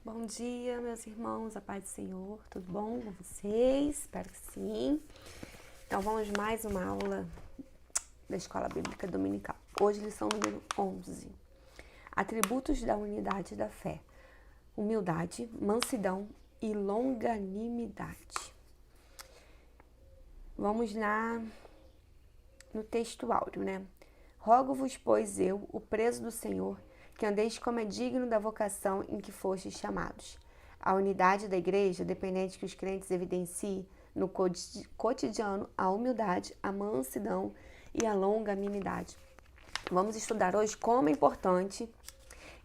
Bom dia, meus irmãos, a paz do Senhor, tudo bom com vocês? Espero que sim. Então, vamos mais uma aula da Escola Bíblica Dominical. Hoje, lição número 11. Atributos da unidade da fé. Humildade, mansidão e longanimidade. Vamos lá no texto áureo, né? Rogo-vos, pois eu, o preso do Senhor, que andeis como é digno da vocação em que fostes chamados. A unidade da igreja dependente que os crentes evidenciem no cotidiano a humildade, a mansidão e a longanimidade. Vamos estudar hoje como é importante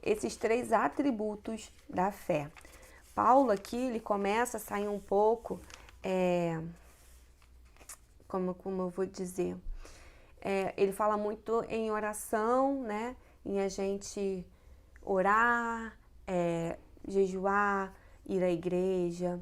esses três atributos da fé. Paulo aqui, ele começa a sair um pouco, como eu vou dizer, ele fala muito em oração, né? Em a gente orar, jejuar, ir à igreja,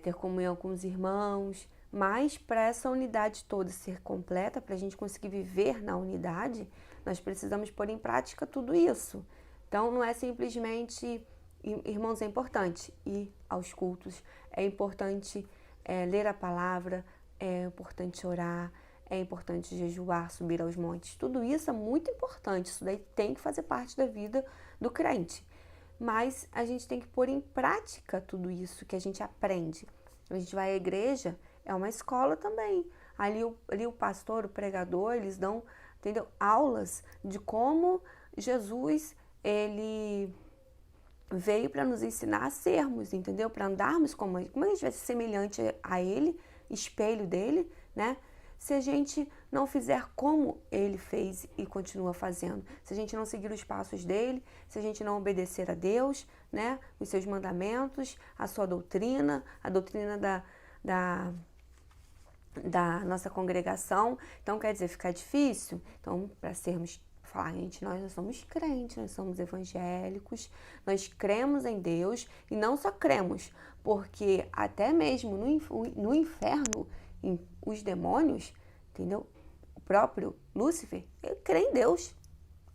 ter comunhão com os irmãos, mas para essa unidade toda ser completa, para a gente conseguir viver na unidade, nós precisamos pôr em prática tudo isso. Então, não é simplesmente, irmãos, é importante ir aos cultos, é importante ler a palavra, é importante orar, é importante jejuar, subir aos montes. Tudo isso é muito importante, isso daí tem que fazer parte da vida do crente. Mas a gente tem que pôr em prática tudo isso que a gente aprende. A gente vai à igreja, é uma escola também. Ali o pastor, o pregador, eles dão, entendeu, aulas de como Jesus, ele veio para nos ensinar a sermos, entendeu? Para andarmos como a gente vai ser semelhante a ele, espelho dele, né? Se a gente não fizer como ele fez e continua fazendo, se a gente não seguir os passos dele, se a gente não obedecer a Deus, né, os seus mandamentos, a sua doutrina, a doutrina da nossa congregação, então quer dizer, fica difícil. Então, para sermos, falar, gente, nós somos crentes, nós somos evangélicos, nós cremos em Deus e não só cremos, porque até mesmo no inferno, os demônios, entendeu? O próprio Lúcifer, ele crê em Deus,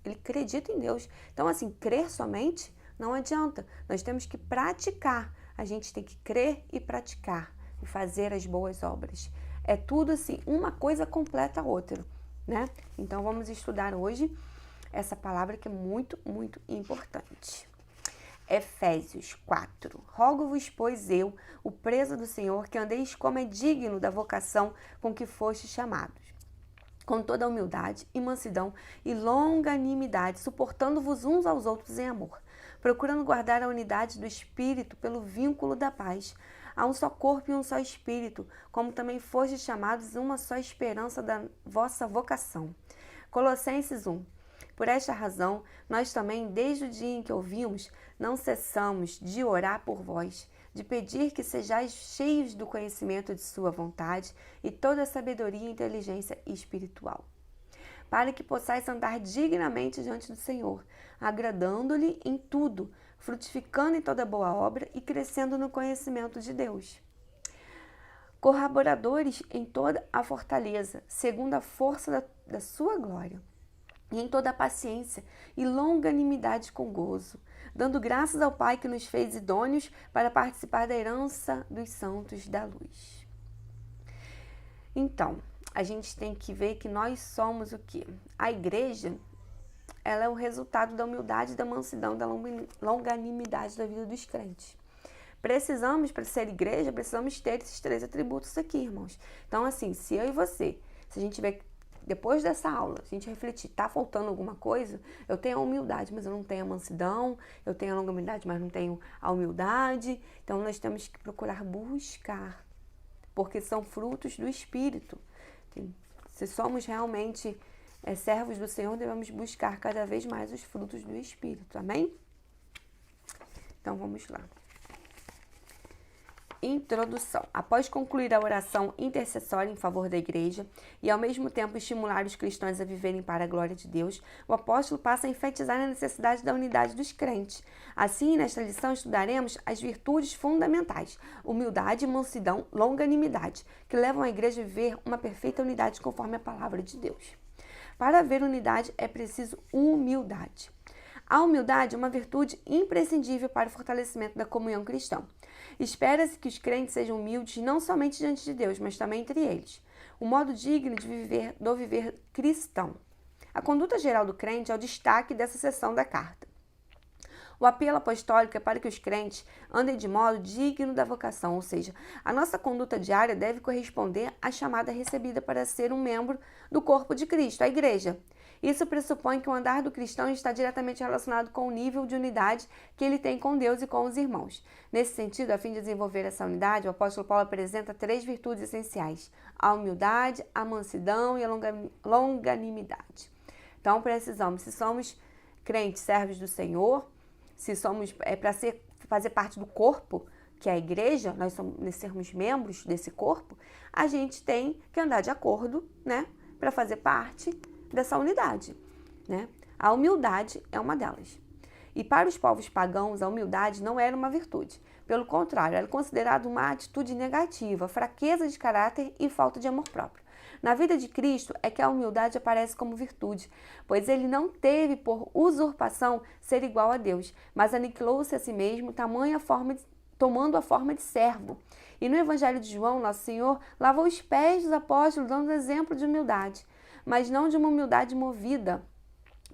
ele acredita em Deus. Então, assim, crer somente não adianta. Nós temos que praticar. A gente tem que crer e praticar e fazer as boas obras. É tudo assim, uma coisa completa a outra, né? Então, vamos estudar hoje essa palavra que é muito, muito importante. Efésios 4. Rogo-vos, pois eu, o preso do Senhor, que andeis como é digno da vocação com que fostes chamados, com toda a humildade e mansidão e longanimidade, suportando-vos uns aos outros em amor, procurando guardar a unidade do Espírito pelo vínculo da paz. Há um só corpo e um só Espírito, como também fostes chamados uma só esperança da vossa vocação. Colossenses 1. Por esta razão, nós também, desde o dia em que ouvimos, não cessamos de orar por vós, de pedir que sejais cheios do conhecimento de sua vontade e toda a sabedoria e inteligência espiritual, para que possais andar dignamente diante do Senhor, agradando-lhe em tudo, frutificando em toda boa obra e crescendo no conhecimento de Deus. Colaboradores em toda a fortaleza, segundo a força da sua glória, e em toda a paciência e longanimidade com gozo, dando graças ao Pai que nos fez idôneos para participar da herança dos santos da luz. Então, a gente tem que ver que nós somos o quê? A igreja, ela é o resultado da humildade, da mansidão, da longanimidade da vida dos crentes. Precisamos, para ser igreja, precisamos ter esses três atributos aqui, irmãos. Então, assim, se eu e você, se a gente tiver depois dessa aula, a gente refletir, tá faltando alguma coisa? Eu tenho a humildade, mas eu não tenho a mansidão, eu tenho a longanimidade, mas não tenho a humildade. Então, nós temos que procurar buscar, porque são frutos do Espírito. Se somos realmente servos do Senhor, devemos buscar cada vez mais os frutos do Espírito, amém? Então, vamos lá. Introdução. Após concluir a oração intercessória em favor da igreja e ao mesmo tempo estimular os cristãos a viverem para a glória de Deus, o apóstolo passa a enfatizar a necessidade da unidade dos crentes. Assim, nesta lição estudaremos as virtudes fundamentais, humildade, mansidão, longanimidade, que levam a igreja a viver uma perfeita unidade conforme a palavra de Deus. Para haver unidade é preciso humildade. A humildade é uma virtude imprescindível para o fortalecimento da comunhão cristã. Espera-se que os crentes sejam humildes não somente diante de Deus, mas também entre eles. O modo digno de viver cristão. A conduta geral do crente é o destaque dessa seção da carta. O apelo apostólico é para que os crentes andem de modo digno da vocação, ou seja, a nossa conduta diária deve corresponder à chamada recebida para ser um membro do corpo de Cristo, a igreja. Isso pressupõe que o andar do cristão está diretamente relacionado com o nível de unidade que ele tem com Deus e com os irmãos. Nesse sentido, a fim de desenvolver essa unidade, o apóstolo Paulo apresenta 3 virtudes essenciais: a humildade, a mansidão e a longanimidade. Então, precisamos, se somos crentes, servos do Senhor, se somos para fazer parte do corpo, que é a igreja, nós sermos membros desse corpo, a gente tem que andar de acordo, né, para fazer parte dessa unidade, né? A humildade é uma delas. E para os povos pagãos, a humildade não era uma virtude. Pelo contrário, era considerada uma atitude negativa, fraqueza de caráter e falta de amor próprio. Na vida de Cristo é que a humildade aparece como virtude, pois ele não teve por usurpação ser igual a Deus, mas aniquilou-se a si mesmo, tomando a forma de servo. E no Evangelho de João, nosso Senhor lavou os pés dos apóstolos, dando exemplo de humildade, mas não de uma humildade movida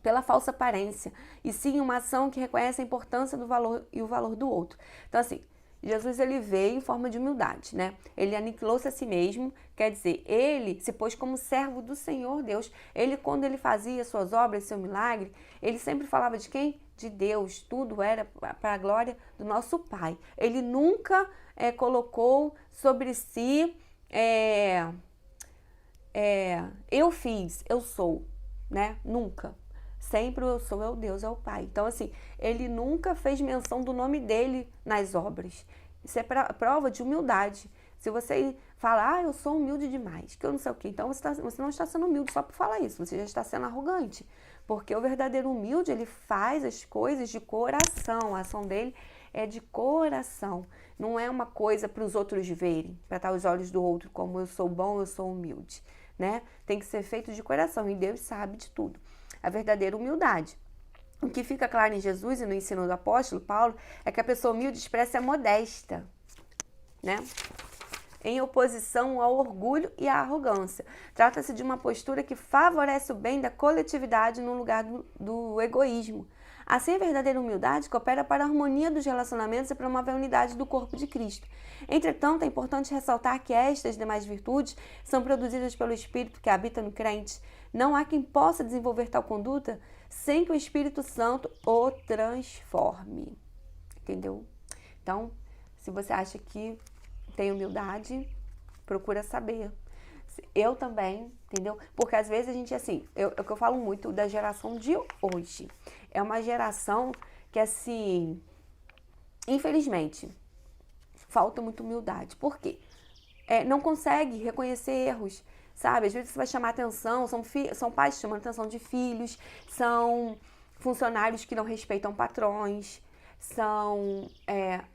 pela falsa aparência, e sim uma ação que reconhece a importância do valor e o valor do outro. Então, assim, Jesus ele veio em forma de humildade, né? Ele aniquilou-se a si mesmo, quer dizer, ele se pôs como servo do Senhor Deus. Ele, quando ele fazia suas obras, seu milagre, ele sempre falava de quem? De Deus. Tudo era para a glória do nosso Pai. Ele nunca colocou sobre si, eu fiz, eu sou, né? Nunca. Sempre eu sou, é o Deus, é o Pai. Então, assim, ele nunca fez menção do nome dele nas obras. Isso é prova de humildade. Se você fala, eu sou humilde demais, que eu não sei o quê, então você não está sendo humilde só por falar isso, você já está sendo arrogante. Porque o verdadeiro humilde, ele faz as coisas de coração, a ação dele é de coração. Não é uma coisa para os outros verem, para estar aos olhos do outro, como eu sou bom, eu sou humilde, né? Tem que ser feito de coração e Deus sabe de tudo. A verdadeira humildade. O que fica claro em Jesus e no ensino do apóstolo Paulo é que a pessoa humilde expressa a modesta, né? Em oposição ao orgulho e à arrogância. Trata-se de uma postura que favorece o bem da coletividade no lugar do egoísmo. Assim, a verdadeira humildade coopera para a harmonia dos relacionamentos e promove a unidade do corpo de Cristo. Entretanto, é importante ressaltar que estas demais virtudes são produzidas pelo Espírito que habita no crente. Não há quem possa desenvolver tal conduta sem que o Espírito Santo o transforme. Entendeu? Então, se você acha que tem humildade, procura saber. Eu também, entendeu? Porque às vezes a gente, assim, o que eu falo muito da geração de hoje. É uma geração que, assim, infelizmente, falta muita humildade. Por quê? Não consegue reconhecer erros, sabe? Às vezes você vai chamar atenção, são pais chamando atenção de filhos, são funcionários que não respeitam patrões, são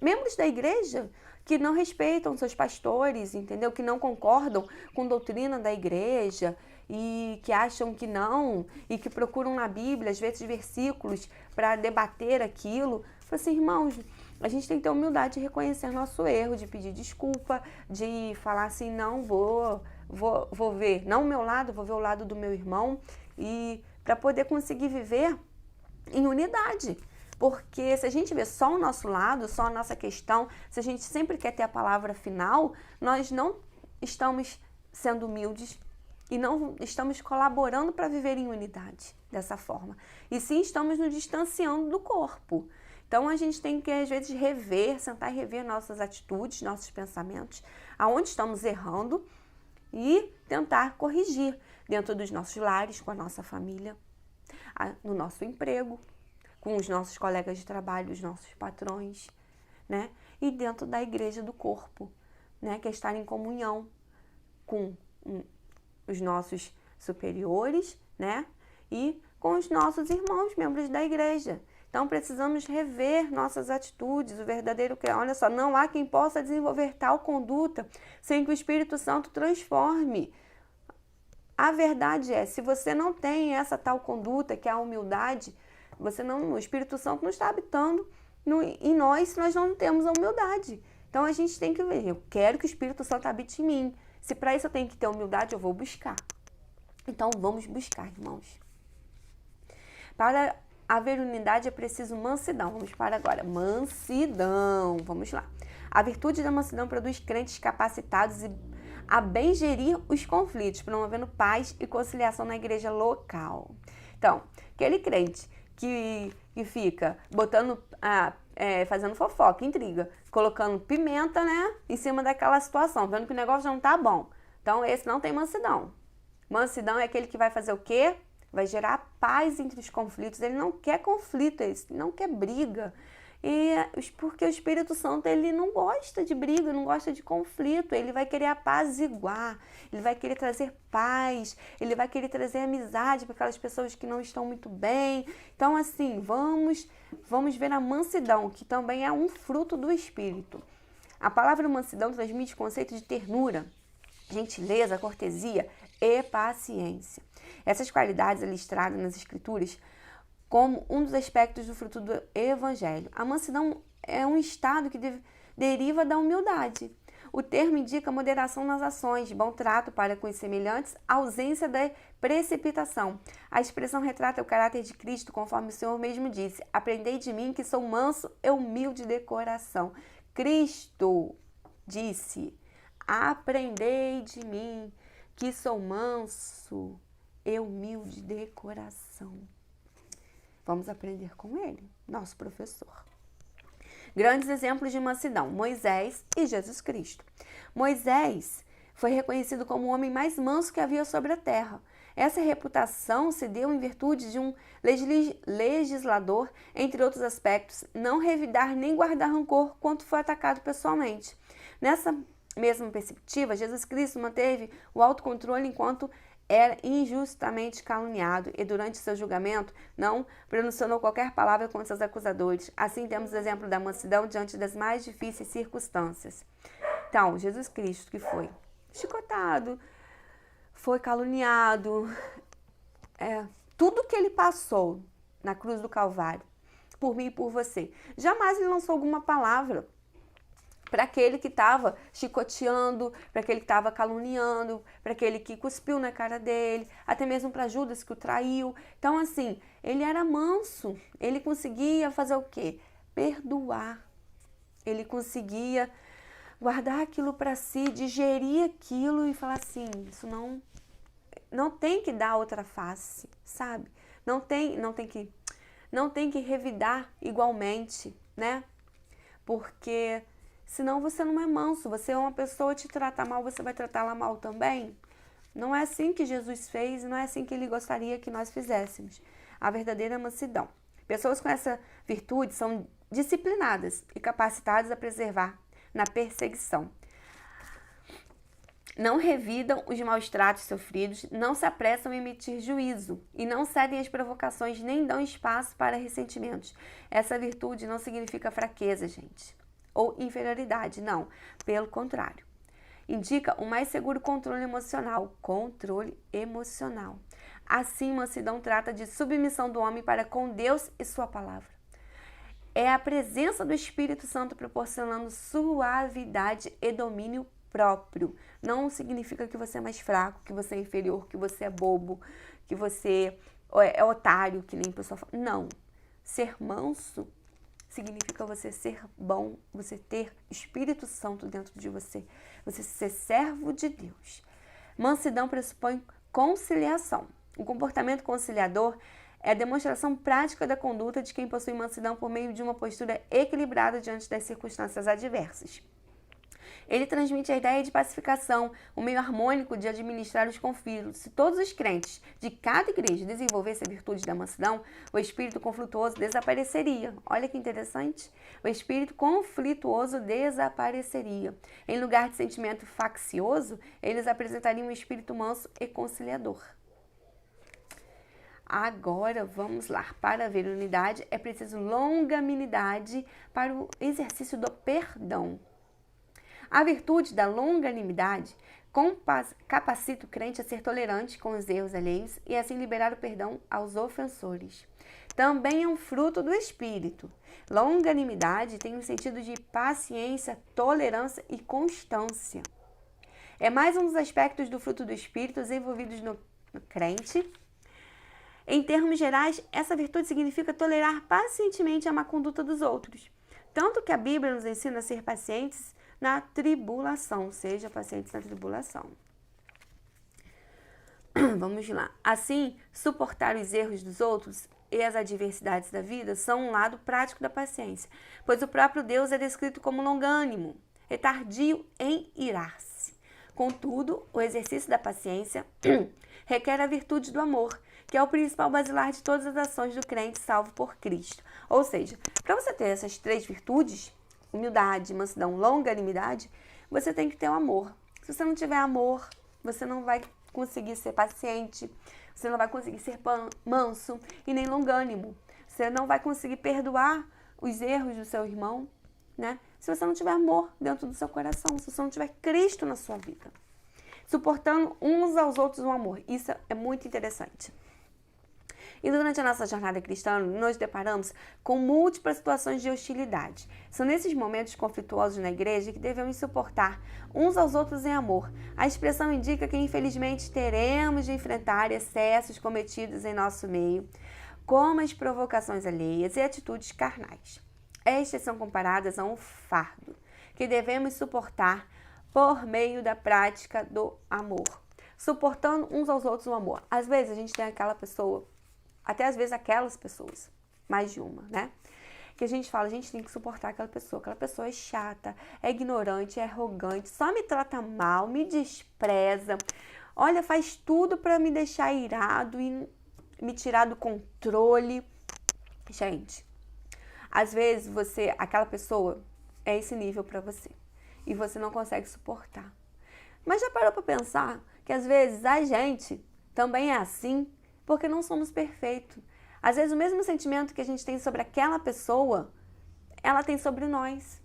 membros da igreja que não respeitam seus pastores, entendeu? Que não concordam com a doutrina da igreja e que acham que não, e que procuram na Bíblia, às vezes, versículos para debater aquilo. Falei assim, irmãos, a gente tem que ter humildade de reconhecer nosso erro, de pedir desculpa, de falar assim, não vou ver, não o meu lado, vou ver o lado do meu irmão, e para poder conseguir viver em unidade. Porque se a gente vê só o nosso lado, só a nossa questão, se a gente sempre quer ter a palavra final, nós não estamos sendo humildes e não estamos colaborando para viver em unidade dessa forma. E sim estamos nos distanciando do corpo. Então a gente tem que às vezes sentar e rever nossas atitudes, nossos pensamentos, aonde estamos errando e tentar corrigir dentro dos nossos lares, com a nossa família, no nosso emprego, com os nossos colegas de trabalho, os nossos patrões, né? E dentro da igreja do corpo, né? Que é estar em comunhão com os nossos superiores, né? E com os nossos irmãos, membros da igreja. Então, precisamos rever nossas atitudes, o verdadeiro que... Olha só, não há quem possa desenvolver tal conduta sem que o Espírito Santo transforme. A verdade é, se você não tem essa tal conduta, que é a humildade, o Espírito Santo não está habitando em nós se nós não temos a humildade. Então a gente tem que ver, eu quero que o Espírito Santo habite em mim. Se para isso eu tenho que ter humildade, eu vou buscar. Então vamos buscar, irmãos. Para haver unidade é preciso mansidão. Vamos para agora. Mansidão. Vamos lá. A virtude da mansidão produz crentes capacitados a bem gerir os conflitos, promovendo paz e conciliação na igreja local. Então, aquele crente que fica botando, fazendo fofoca, intriga, colocando pimenta, né, em cima daquela situação, vendo que o negócio já não tá bom. Então, esse não tem mansidão. Mansidão é aquele que vai fazer o quê? Vai gerar paz entre os conflitos. Ele não quer conflito, ele não quer briga. Porque o Espírito Santo, ele não gosta de briga, não gosta de conflito. Ele vai querer apaziguar, ele vai querer trazer paz, ele vai querer trazer amizade para aquelas pessoas que não estão muito bem. Então, assim, vamos ver a mansidão, que também é um fruto do Espírito. A palavra mansidão transmite o conceito de ternura, gentileza, cortesia e paciência. Essas qualidades listradas nas Escrituras como um dos aspectos do fruto do Evangelho. A mansidão é um estado que deriva da humildade. O termo indica moderação nas ações, bom trato para com os semelhantes, ausência da precipitação. A expressão retrata o caráter de Cristo, conforme o Senhor mesmo disse: aprendei de mim que sou manso e humilde de coração. Cristo disse: aprendei de mim que sou manso e humilde de coração. Vamos aprender com ele, nosso professor. Grandes exemplos de mansidão: Moisés e Jesus Cristo. Moisés foi reconhecido como o homem mais manso que havia sobre a terra. Essa reputação se deu em virtude de um legislador, entre outros aspectos, não revidar nem guardar rancor quando foi atacado pessoalmente. Nessa mesma perspectiva, Jesus Cristo manteve o autocontrole enquanto era injustamente caluniado e durante seu julgamento não pronunciou qualquer palavra contra seus acusadores. Assim temos o exemplo da mansidão diante das mais difíceis circunstâncias. Então, Jesus Cristo, que foi chicotado, foi caluniado, tudo que ele passou na cruz do Calvário, por mim e por você, jamais ele lançou alguma palavra para aquele que estava chicoteando, para aquele que estava caluniando, para aquele que cuspiu na cara dele, até mesmo para Judas que o traiu. Então, assim, ele era manso, ele conseguia fazer o quê? Perdoar. Ele conseguia guardar aquilo para si, digerir aquilo e falar assim, isso não tem que dar outra face, sabe? Não tem que revidar igualmente, né? Porque senão você não é manso, você é uma pessoa te tratar mal, você vai tratá-la mal também. Não é assim que Jesus fez e não é assim que ele gostaria que nós fizéssemos. A verdadeira mansidão. Pessoas com essa virtude são disciplinadas e capacitadas a preservar na perseguição. Não revidam os maus tratos sofridos, não se apressam em emitir juízo e não cedem às provocações nem dão espaço para ressentimentos. Essa virtude não significa fraqueza, gente, ou inferioridade, não. Pelo contrário. Indica um mais seguro controle emocional. Controle emocional. Assim, mansidão trata de submissão do homem para com Deus e sua palavra. É a presença do Espírito Santo proporcionando suavidade e domínio próprio. Não significa que você é mais fraco, que você é inferior, que você é bobo, que você é otário, que nem a pessoa fala. Não. Ser manso significa você ser bom, você ter Espírito Santo dentro de você, você ser servo de Deus. Mansidão pressupõe conciliação. O comportamento conciliador é a demonstração prática da conduta de quem possui mansidão por meio de uma postura equilibrada diante das circunstâncias adversas. Ele transmite a ideia de pacificação, um meio harmônico de administrar os conflitos. Se todos os crentes de cada igreja desenvolvessem a virtude da mansidão, o espírito conflituoso desapareceria. Olha que interessante. O espírito conflituoso desapareceria. Em lugar de sentimento faccioso, eles apresentariam um espírito manso e conciliador. Agora vamos lá. Para haver unidade é preciso longanimidade para o exercício do perdão. A virtude da longanimidade capacita o crente a ser tolerante com os erros alheios e assim liberar o perdão aos ofensores. também é um fruto do Espírito. Longanimidade tem o sentido de paciência, tolerância e constância. É mais um dos aspectos do fruto do Espírito desenvolvidos no crente. Em termos gerais, essa virtude significa tolerar pacientemente a má conduta dos outros. Tanto que a Bíblia nos ensina a ser pacientes na tribulação. Seja pacientes na tribulação. Vamos lá. Assim, suportar os erros dos outros e as adversidades da vida são um lado prático da paciência, pois o próprio Deus é descrito como longânimo, é tardio em irar-se. Contudo, o exercício da paciência requer a virtude do amor, que é o principal basilar de todas as ações do crente salvo por Cristo. Ou seja, para você ter essas 3 virtudes, humildade, mansidão, longanimidade, você tem que ter o amor. Se você não tiver amor, você não vai conseguir ser paciente, você não vai conseguir ser manso e nem longânimo. Você não vai conseguir perdoar os erros do seu irmão, né? Se você não tiver amor dentro do seu coração, se você não tiver Cristo na sua vida. Suportando uns aos outros o amor. Isso é muito interessante. E durante a nossa jornada cristã, nos deparamos com múltiplas situações de hostilidade. São nesses momentos conflituosos na igreja que devemos suportar uns aos outros em amor. A expressão indica que, infelizmente, teremos de enfrentar excessos cometidos em nosso meio, como as provocações alheias e atitudes carnais. Estas são comparadas a um fardo que devemos suportar por meio da prática do amor. Suportando uns aos outros o amor. Às vezes a gente tem aquela pessoa, até às vezes aquelas pessoas, mais de uma, né? Que a gente fala, a gente tem que suportar aquela pessoa é chata, é ignorante, é arrogante, só me trata mal, me despreza, olha, faz tudo para me deixar irado e me tirar do controle. Gente, às vezes aquela pessoa é esse nível para você e você não consegue suportar. Mas já parou para pensar que às vezes a gente também é assim? Porque não somos perfeitos. Às vezes o mesmo sentimento que a gente tem sobre aquela pessoa, ela tem sobre nós,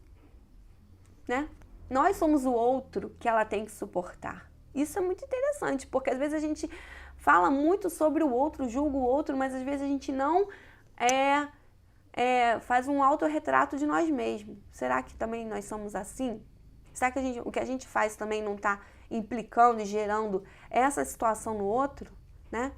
né? Nós somos o outro que ela tem que suportar. Isso é muito interessante, porque às vezes a gente fala muito sobre o outro, julga o outro, mas às vezes a gente não faz um autorretrato de nós mesmos. Será que também nós somos assim? Será que o que a gente faz também não está implicando e gerando essa situação no outro, né?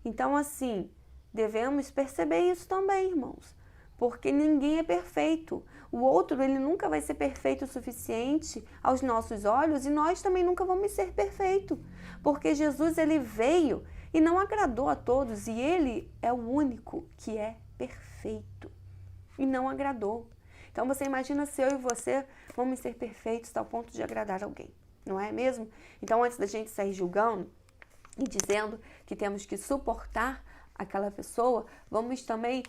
Então, assim, devemos perceber isso também, irmãos, porque ninguém é perfeito. O outro, ele nunca vai ser perfeito o suficiente aos nossos olhos e nós também nunca vamos ser perfeitos, porque Jesus, ele veio e não agradou a todos e ele é o único que é perfeito e não agradou. Então, você imagina se eu e você vamos ser perfeitos ao ponto de agradar alguém, não é mesmo? Então, antes da gente sair julgando e dizendo que temos que suportar aquela pessoa, vamos também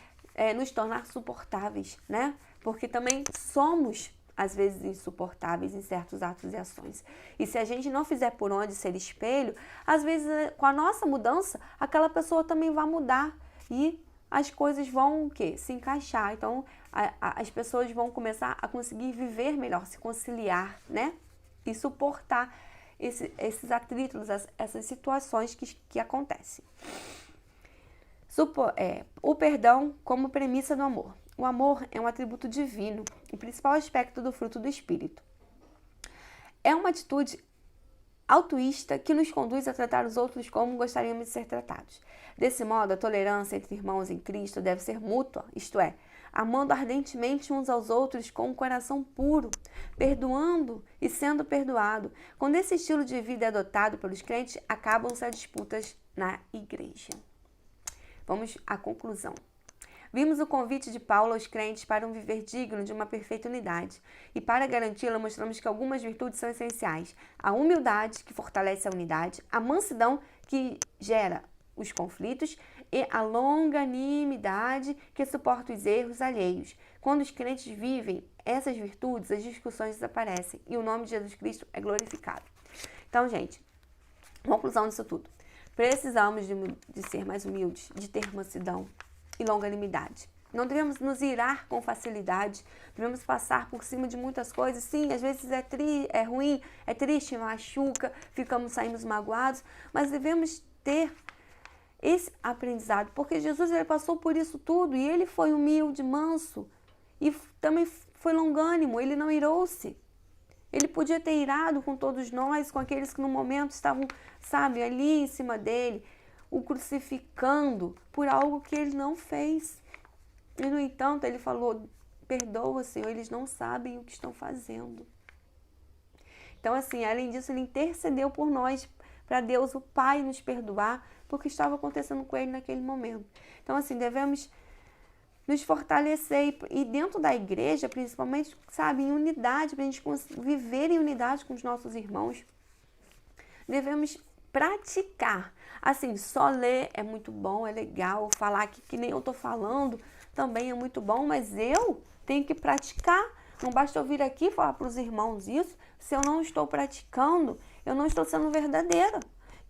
nos tornar suportáveis, né? Porque também somos, às vezes, insuportáveis em certos atos e ações. E se a gente não fizer por onde ser espelho, às vezes, com a nossa mudança, aquela pessoa também vai mudar e as coisas vão, o quê? Se encaixar. Então, as pessoas vão começar a conseguir viver melhor, se conciliar, né? E suportar esses atritos, essas situações que acontecem. O perdão como premissa do amor. O amor é um atributo divino, o principal aspecto do fruto do Espírito. É uma atitude altruísta que nos conduz a tratar os outros como gostaríamos de ser tratados. Desse modo, a tolerância entre irmãos em Cristo deve ser mútua, isto é, amando ardentemente uns aos outros com um coração puro, perdoando e sendo perdoado. Quando esse estilo de vida é adotado pelos crentes, acabam-se as disputas na igreja. Vamos à conclusão. Vimos o convite de Paulo aos crentes para um viver digno de uma perfeita unidade. E para garanti-la, mostramos que algumas virtudes são essenciais. A humildade, que fortalece a unidade, a mansidão, que gera os conflitos, e a longanimidade, que suporta os erros alheios. Quando os crentes vivem essas virtudes, as discussões desaparecem e o nome de Jesus Cristo é glorificado. Então, gente, conclusão disso tudo. Precisamos de ser mais humildes, de ter mansidão e longanimidade. Não devemos nos irar com facilidade, devemos passar por cima de muitas coisas. Sim, às vezes é ruim, é triste, machuca, saímos magoados, mas devemos ter esse aprendizado, porque Jesus ele passou por isso tudo e ele foi humilde, manso e também foi longânimo, ele não irou-se. Ele podia ter irado com todos nós, com aqueles que no momento estavam, sabe, ali em cima dele, o crucificando por algo que ele não fez. E no entanto ele falou, perdoa, Senhor, eles não sabem o que estão fazendo. Então assim, além disso, ele intercedeu por nós, para Deus, o Pai, nos perdoar por que estava acontecendo com ele naquele momento. Então assim, devemos nos fortalecer e dentro da igreja, principalmente, sabe, em unidade, para a gente viver em unidade com os nossos irmãos. Devemos praticar. Assim, só ler é muito bom, é legal, falar que nem eu estou falando também é muito bom, mas eu tenho que praticar. Não basta eu vir aqui falar para os irmãos isso, se eu não estou praticando, eu não estou sendo verdadeira.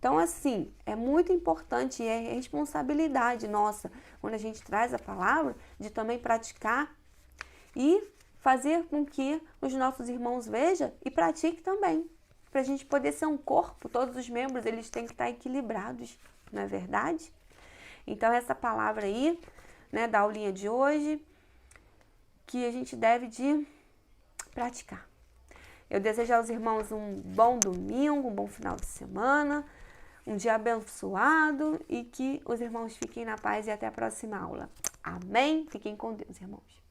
Então, assim, é muito importante e é responsabilidade nossa, quando a gente traz a palavra, de também praticar e fazer com que os nossos irmãos vejam e pratiquem também. Para a gente poder ser um corpo, todos os membros, eles têm que estar equilibrados, não é verdade? Então, essa palavra aí, né, da aulinha de hoje, que a gente deve de praticar. Eu desejo aos irmãos um bom domingo, um bom final de semana, um dia abençoado e que os irmãos fiquem na paz e até a próxima aula. Amém? Fiquem com Deus, irmãos.